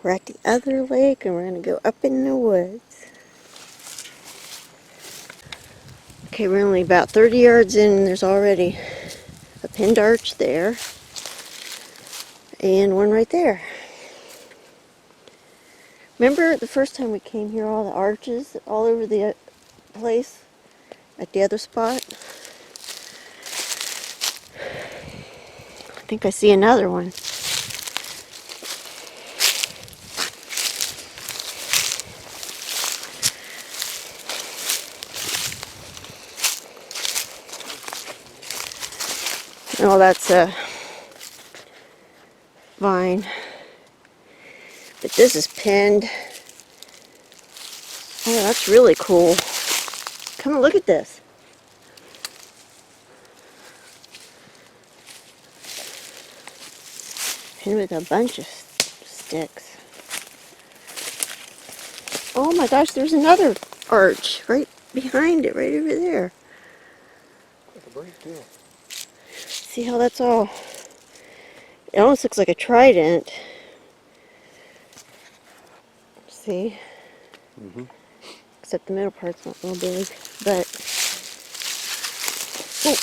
We're at the other lake and we're going to go up in the woods. Okay, we're only about 30 yards in and there's already a pinned arch there and one right there. Remember the first time we came here, all the arches all over the place at the other spot? I think I see another one. Oh, that's a vine. But this is pinned. Oh, that's really cool. Come and look at this. Pinned with a bunch of sticks. Oh my gosh, there's another arch right behind it, right over there. Like a break too. See how that's all... It almost looks like a trident. See? Mm-hmm. Except the middle part's not real big, but... Oh.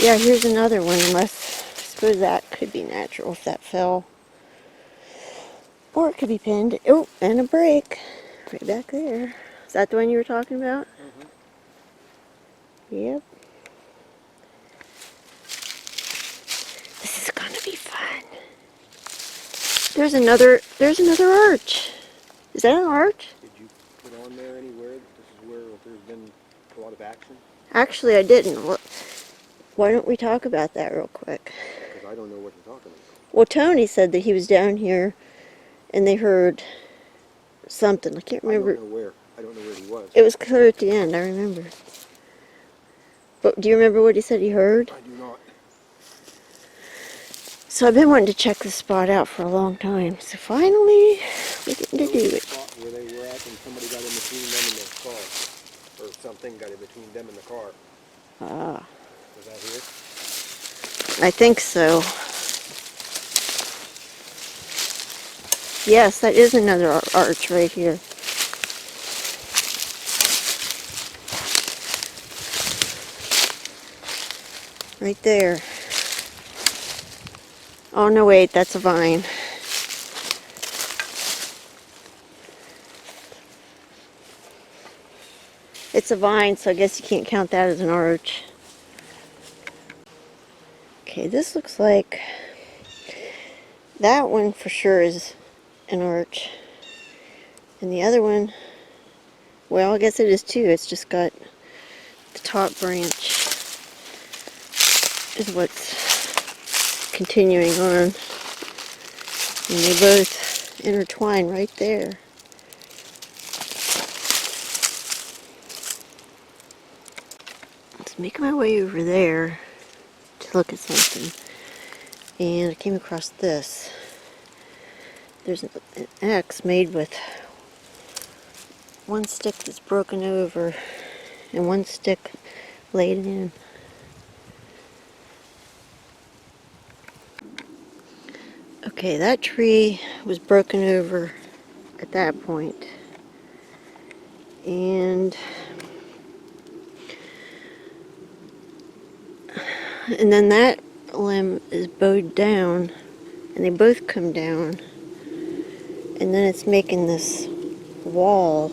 Yeah, here's another one, unless... I suppose that could be natural if that fell. Or it could be pinned. Oh, and a break. Right back there. Is that the one you were talking about? Mm-hmm. Yep. This is gonna be fun. There's another arch. Is that an arch? Did you put on there anywhere that this is where there's been a lot of action? Actually, I didn't. Why don't we talk about that real quick? Because I don't know what you're talking about. Well, Tony said that he was down here and they heard something. I can't remember. I don't know where. I don't know where he was. It was clear at the end, I remember. But do you remember what he said he heard? I do not. So I've been wanting to check this spot out for a long time. So finally, we're getting to do it. Spot where they were at and somebody got in between them and their car. Or something got in between them and the car. Ah. Was that here? I think so. Yes, that is another arch right here. Right there. Oh no, wait, that's a vine. It's a vine, so I guess you can't count that as an arch. Okay, this looks like that one for sure is an arch. And the other one, well, I guess it is too. It's just got the top branch is what's continuing on. And they both intertwine right there. Let's make my way over there to look at something. And I came across this. There's an X made with one stick that's broken over and one stick laid in. Okay, that tree was broken over at that point. And then that limb is bowed down and they both come down. And then it's making this wall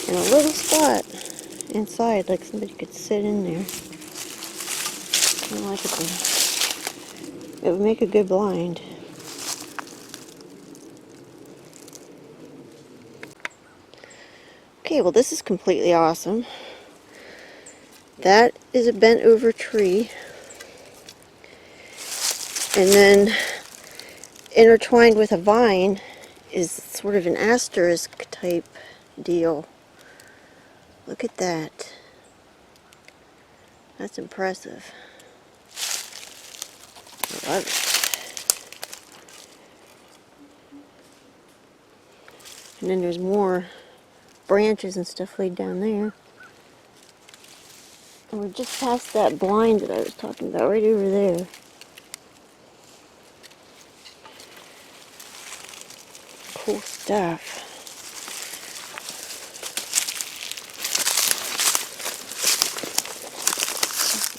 in a little spot inside, like somebody could sit in there. Kind of like it would make a good blind. Okay, well this is completely awesome. That is a bent over tree. And then intertwined with a vine is sort of an asterisk type deal. Look at that. That's impressive. I love it. And then there's more branches and stuff laid down there. And we're just past that blind that I was talking about, right over there. Cool stuff.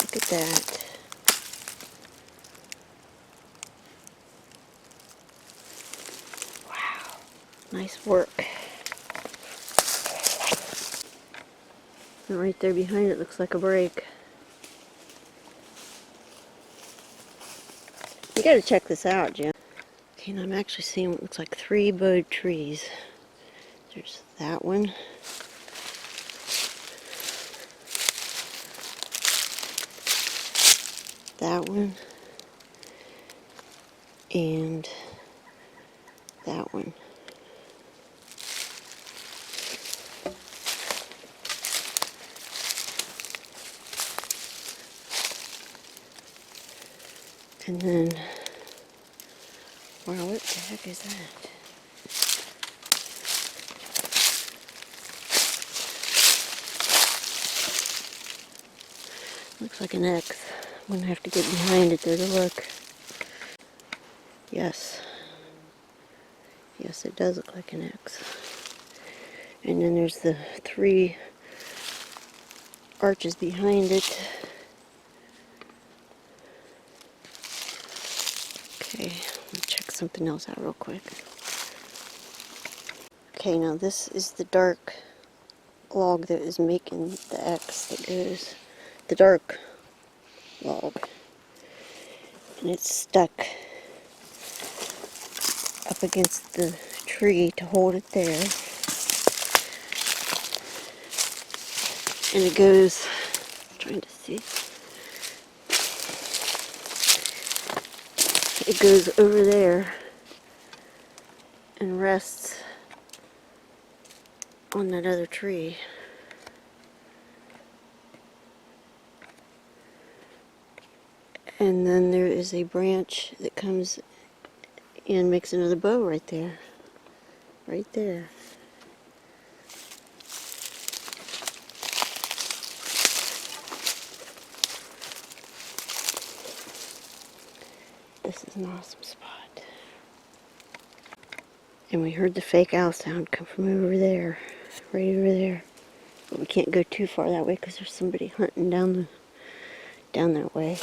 Look at that. Wow. Nice work. And right there behind it looks like a break. You gotta check this out, Jim. Okay, and I'm actually seeing what looks like 3 bowed trees. There's that one. That one. And that one. And then, wow, what the heck is that? Looks like an X. I'm gonna have to get behind it there to look. Yes. Yes, it does look like an X. And then there's the 3 arches behind it. Okay, let me check something else out real quick. Okay, now this is the dark log that is making the X that goes, the dark log. And it's stuck up against the tree to hold it there. And it goes, I'm trying to see, it goes over there and rests on that other tree. And then there is a branch that comes and makes another bow right there. Right there. This is an awesome spot. And we heard the fake owl sound come from over there. Right over there. But we can't go too far that way because there's somebody hunting down that way.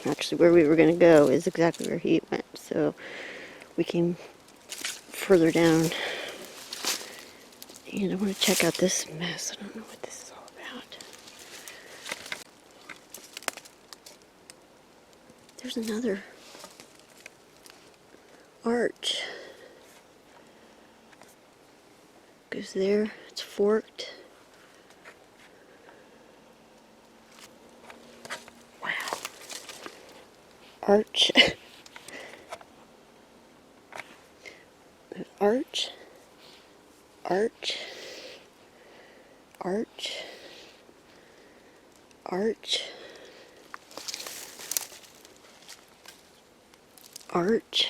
Actually, where we were going to go is exactly where he went. So we came further down. And I want to check out this mess. I don't know what this is all about. There's another arch. Goes there. It's forked. Wow. Arch. Arch. Arch. Arch. Arch. Arch.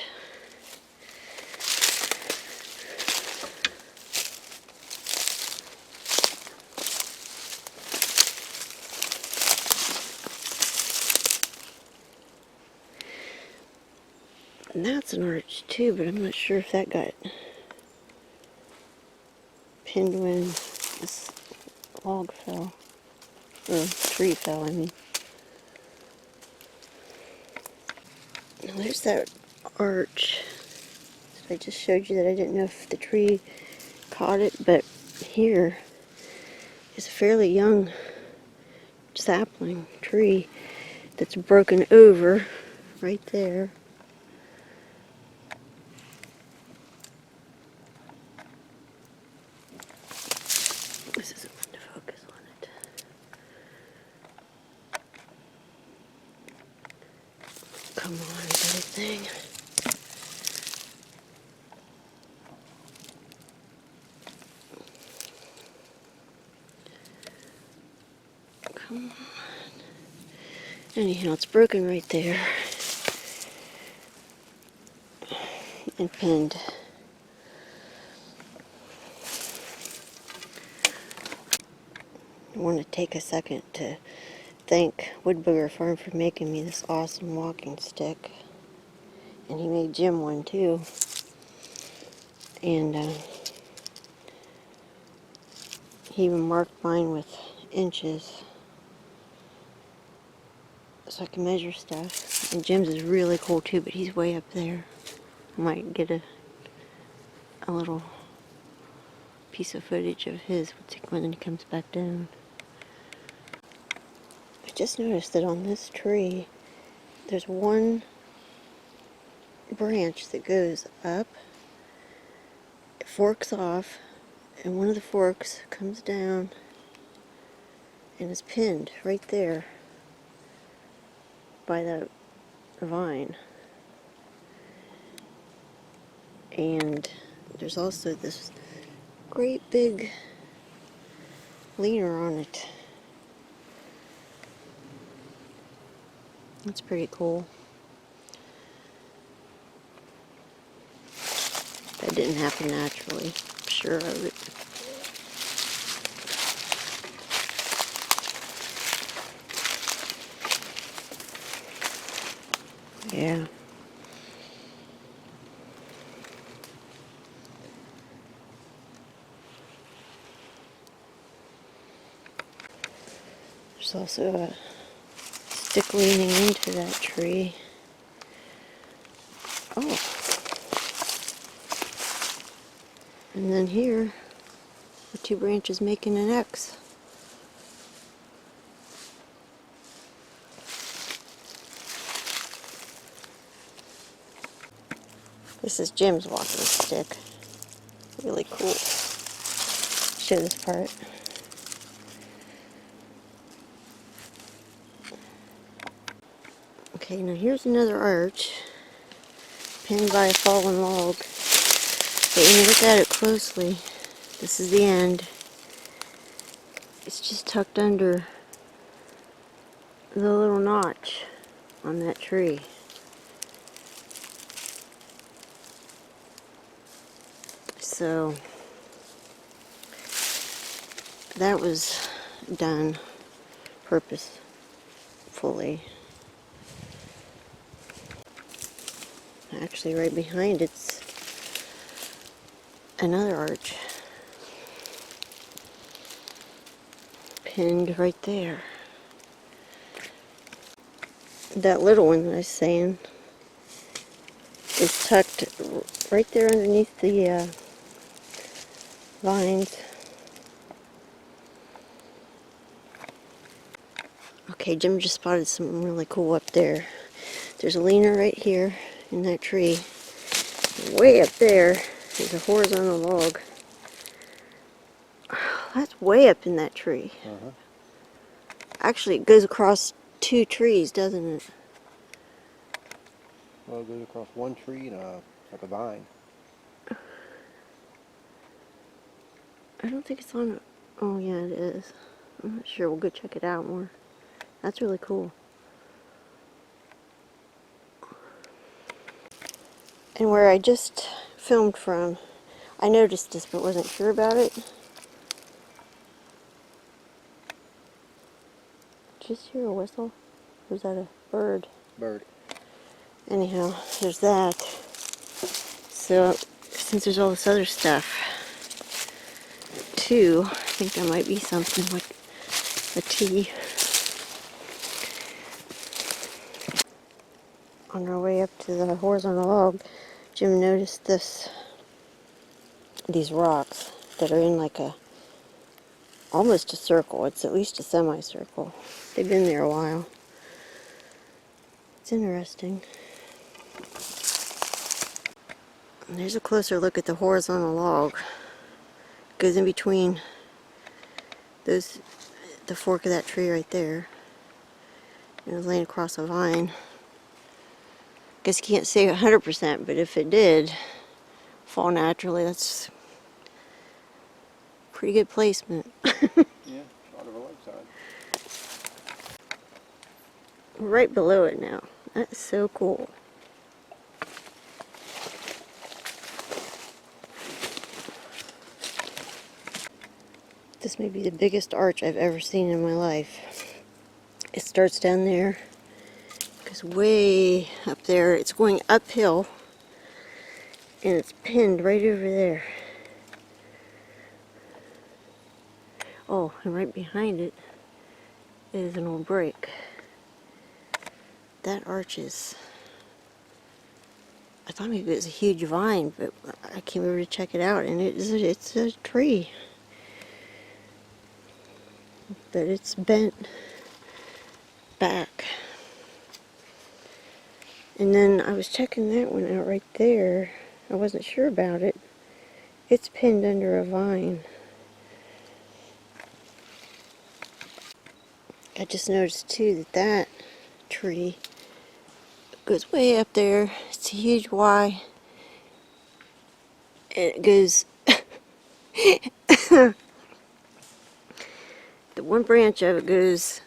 And that's an arch too, but I'm not sure if that got pinned when this log fell. Or tree fell, I mean. Now there's that arch. I just showed you that I didn't know if the tree caught it, but here is a fairly young sapling tree that's broken over right there. This isn't fun to focus on it. Come on, everything. Come on. Anyhow, it's broken right there. And pinned. I want to take a second to thank Wood Booger Farm for making me this awesome walking stick. And he made Jim one too. And he even marked mine with inches so I can measure stuff. And Jim's is really cool too, but he's way up there. I might get a little piece of footage of his when he comes back down. I just noticed that on this tree, there's one branch that goes up, it forks off, and one of the forks comes down and is pinned right there by that vine. And there's also this great big leaner on it. That's pretty cool. That didn't happen naturally. I'm sure of it. Yeah. There's also a stick leaning into that tree. Oh. And then here, the two branches making an X. This is Jim's walking stick. Really cool. Show this part. Okay, now here's another arch pinned by a fallen log. But when you look at it closely, this is the end. It's just tucked under the little notch on that tree. So that was done purposefully. Actually, right behind it's another arch pinned right there. That little one that I was saying is tucked right there underneath the vines. Okay, Jim just spotted something really cool up there. There's a leaner right here in that tree. Way up there is a horizontal log. That's way up in that tree. Actually, it goes across two trees, doesn't it? Well, it goes across one tree and like a vine. I don't think it's on. Oh, yeah, it is. I'm not sure. We'll go check it out more. That's really cool. And where I just filmed from, I noticed this but wasn't sure about it. Did you just hear a whistle? Or was that a bird? Bird. Anyhow, there's that. So, since there's all this other stuff, too, I think there might be something like a T. On our way up to the horizontal log, Jim noticed these rocks that are in like almost a circle. It's at least a semicircle. They've been there a while. It's interesting. And there's a closer look at the horizontal log. It goes in between the fork of that tree right there. It was laying across a vine. Guess you can't say 100%, but if it did fall naturally, that's pretty good placement. Yeah, shot of a light side. We're right below it now. That's so cool. This may be the biggest arch I've ever seen in my life. It starts down there, goes way up there. It's going uphill, And it's pinned right over there. Oh, and right behind it is an old break. That arches. I thought maybe it was a huge vine, but I came over to check it out, and it's a tree. But it's bent back. And then I was checking that one out right there. I wasn't sure about it. It's pinned under a vine. I just noticed too that that tree goes way up there. It's a huge Y. And it goes the one branch of it goes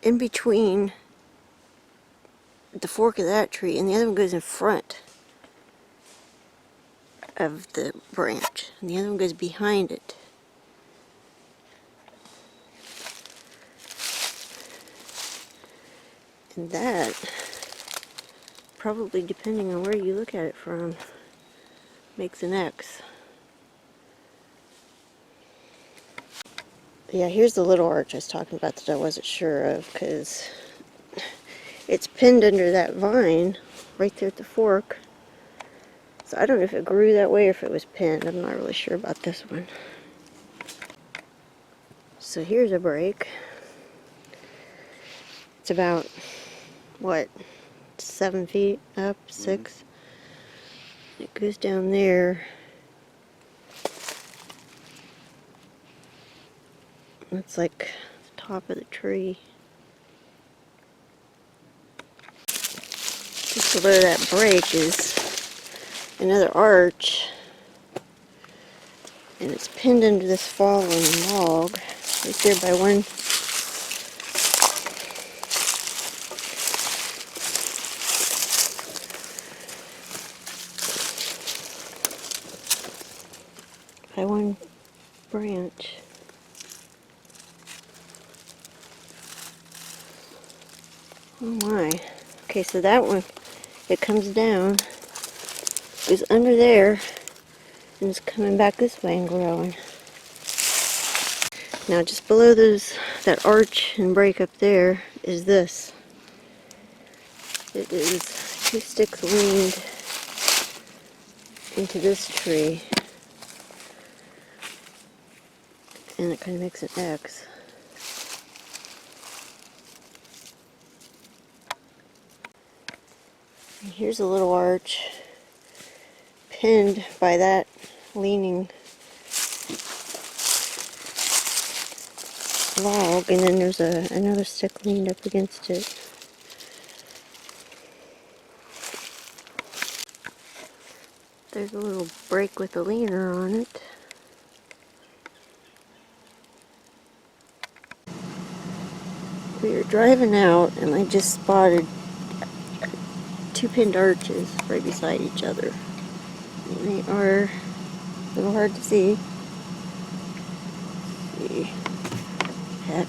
in between the fork of that tree, and the other one goes in front of the branch, and the other one goes behind it. And that, probably depending on where you look at it from, makes an X. Yeah, here's the little arch I was talking about that I wasn't sure of, because it's pinned under that vine right there at the fork. So I don't know if it grew that way or if it was pinned. I'm not really sure about this one. So here's a break. It's about, what, 7 feet up, 6? It goes down there. That's like the top of the tree. Just below that break is another arch, and it's pinned into this fallen log right there by one. By one branch. Oh my. Okay, so that one, it comes down, goes under there, and it's coming back this way and growing. Now just below that arch and break up there is this. It is 2 sticks leaned into this tree, and it kind of makes an X. And here's a little arch pinned by that leaning log, and then there's another stick leaned up against it. There's a little break with a leaner on it. We were driving out and I just spotted 2 pinned arches right beside each other. And they are a little hard to see. Heck.